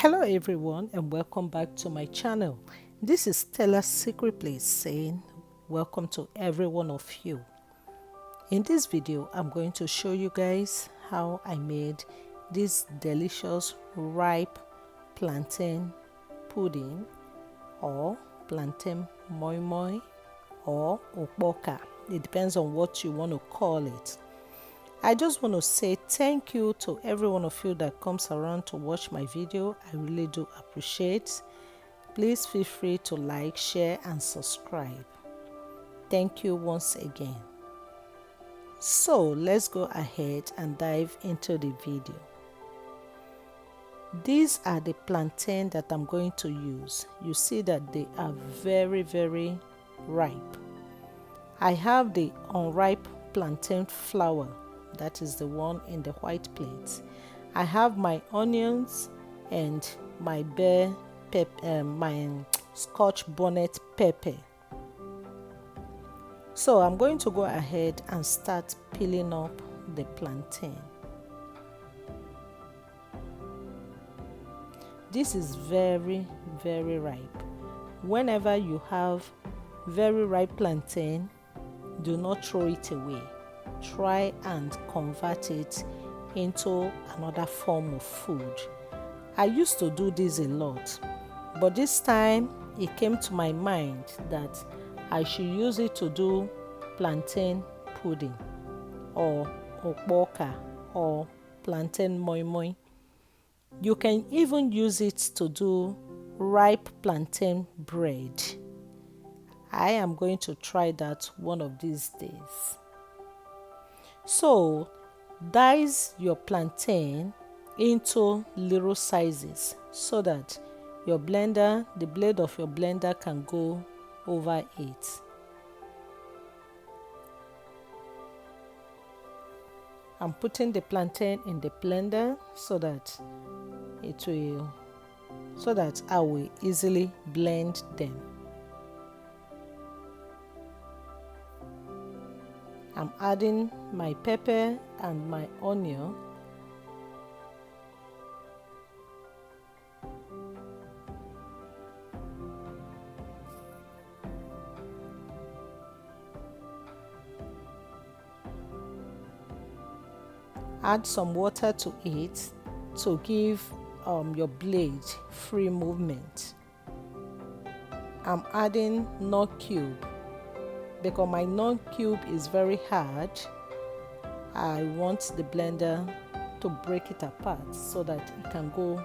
Hello everyone and welcome back to my channel. This is Stella's Secret Place saying welcome to every one of you. In this video I'm going to show you guys how I made this delicious ripe plantain pudding or plantain MOIMOI or ukpo. It depends on what you want to call it. I just want to say thank you to every one of you that comes around to watch my video. I really do appreciate. Please feel free to like, share and subscribe. Thank you once again. So let's go ahead and dive into the video. These are the plantain that I'm going to use. You see that they are very ripe. I have the unripe plantain flour. That is the one in the white plate. I have my onions and my my scotch bonnet pepper. So I'm going to go ahead and start peeling up the plantain. This is very ripe. Whenever you have very ripe plantain, do not throw it away. Try and convert it into another form of food. I used to do this a lot, but this time it came to my mind that I should use it to do plantain pudding or ukpo or plantain MOIMOI. You can even use it to do ripe plantain bread. I am going to try that one of these days. So, dice your plantain into little sizes so that the blade of your blender can go over it. I'm putting the plantain in the blender so that I will easily blend them. I'm adding my pepper and my onion. Add some water to it to give your blade free movement. I'm adding nut cube. Because my nut cube is very hard, I want the blender to break it apart so that it can go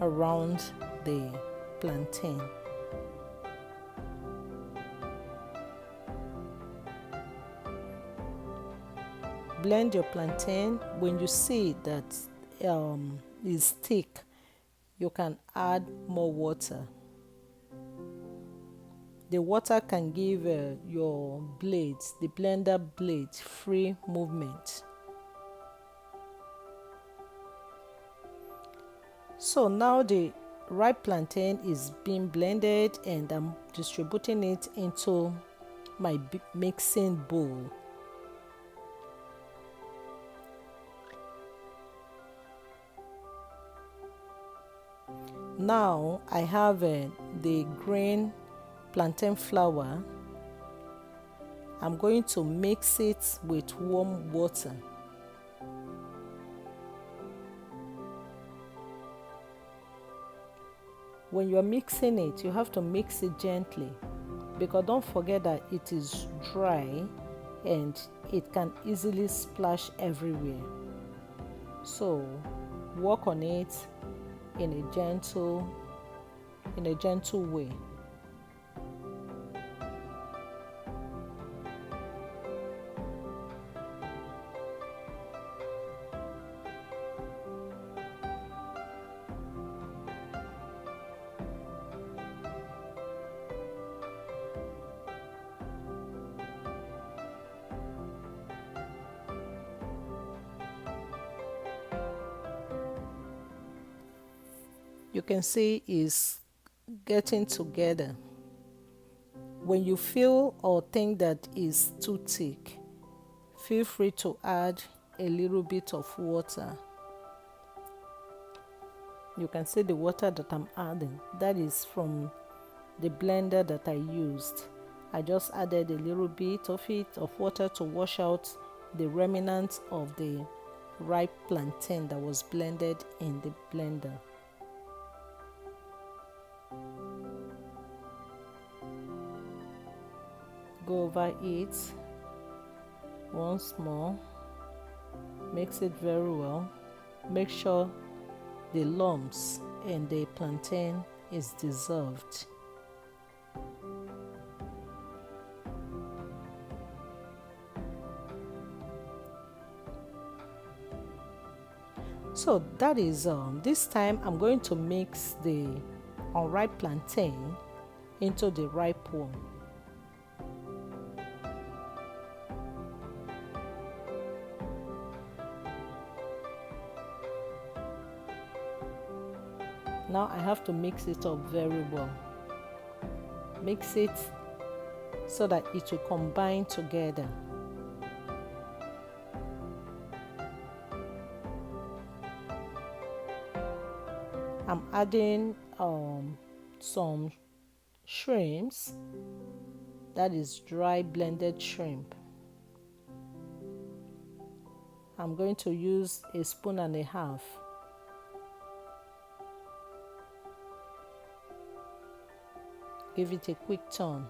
around the plantain. Blend your plantain. When you see that is thick, you can add more water. The water can give your blades, the blender blades, free movement. So now the ripe plantain is being blended and I'm distributing it into my mixing bowl. Now I have the green plantain flour. I'm going to mix it with warm water. When you're mixing it, you have to mix it gently because don't forget that it is dry and it can easily splash everywhere. So work on it in a gentle way. You can see it's getting together. When you feel or think that it's too thick, feel free to add a little bit of water. You can see the water that I'm adding. That is from the blender that I used. I just added a little bit of water to wash out the remnants of the ripe plantain that was blended in the blender. Go over it once more. Mix it very well. Make sure the lumps in the plantain is dissolved. So that is this time I'm going to mix the unripe plantain into the ripe one. Now I have to mix it up very well. Mix it so that it will combine together. I'm adding some shrimps, that is dry blended shrimp. I'm going to use a spoon and a half. Give it a quick turn.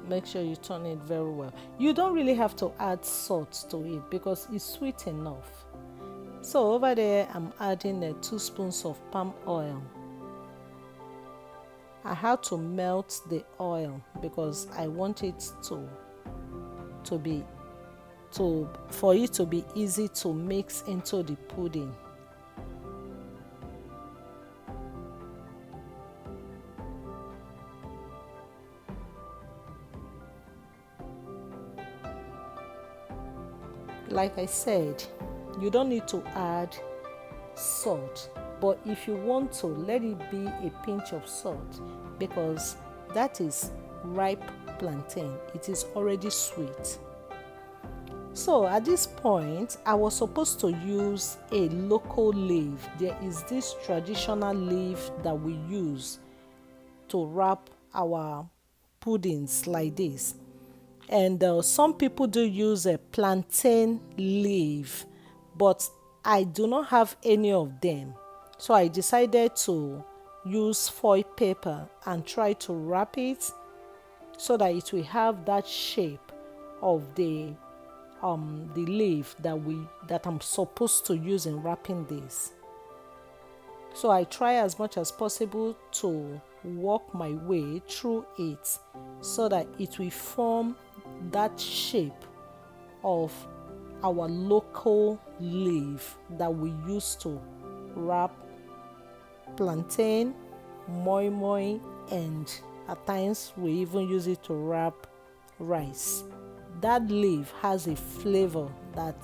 Make sure you turn it very well. You don't really have to add salt to it because it's sweet enough. So over there I'm adding 2 spoons of palm oil. I had to melt the oil because I want it for it to be easy to mix into the pudding. Like I said, you don't need to add salt, but if you want to, let it be a pinch of salt because that is ripe plantain. It is already sweet. So at this point, I was supposed to use a local leaf. There is this traditional leaf that we use to wrap our puddings like this. And some people do use a plantain leaf, but I do not have any of them. So I decided to use foil paper and try to wrap it so that it will have that shape of the leaf that I'm supposed to use in wrapping this. So I try as much as possible to work my way through it so that it will form that shape of our local leaf that we use to wrap plantain, MOIMOI, and at times we even use it to wrap rice. That leaf has a flavor that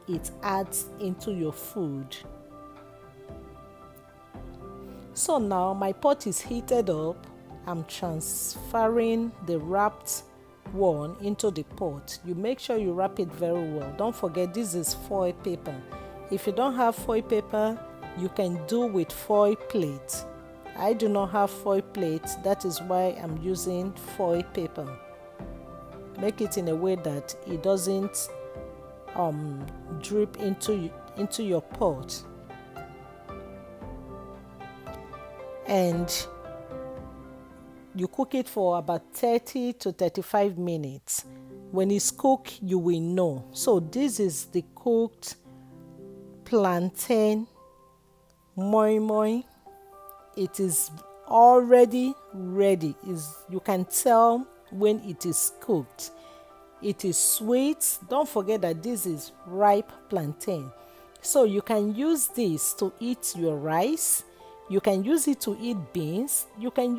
it adds into your food. So now my pot is heated up. I'm transferring the wrapped one into the pot. You make sure you wrap it very well. Don't forget this is foil paper. If you don't have foil paper, you can do with foil plate. I do not have foil plate, that is why I'm using foil paper. Make it in a way that it doesn't drip into your pot. And you cook it for about 30 to 35 minutes. When it's cooked, you will know. So this is the cooked plantain MOIMOI. It is already ready. You can tell when it is cooked. It is sweet. Don't forget that this is ripe plantain. So you can use this to eat your rice. You can use it to eat beans. You can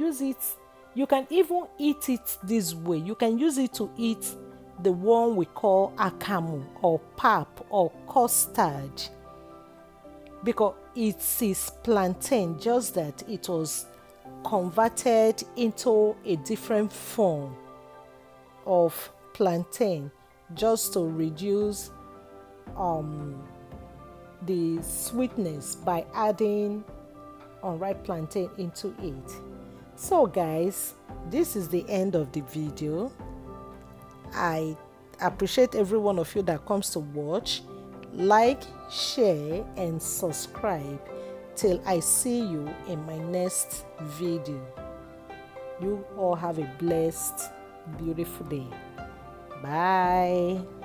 even eat it this way. You can use it to eat the one we call akamu or pap or custard. because it is plantain, just that it was converted into a different form of plantain just to reduce the sweetness by adding unripe plantain into it. So guys, this is the end of the video. I appreciate every one of you that comes to watch. Like, share and subscribe till I see you in my next video. You all have a blessed, beautiful day. Bye.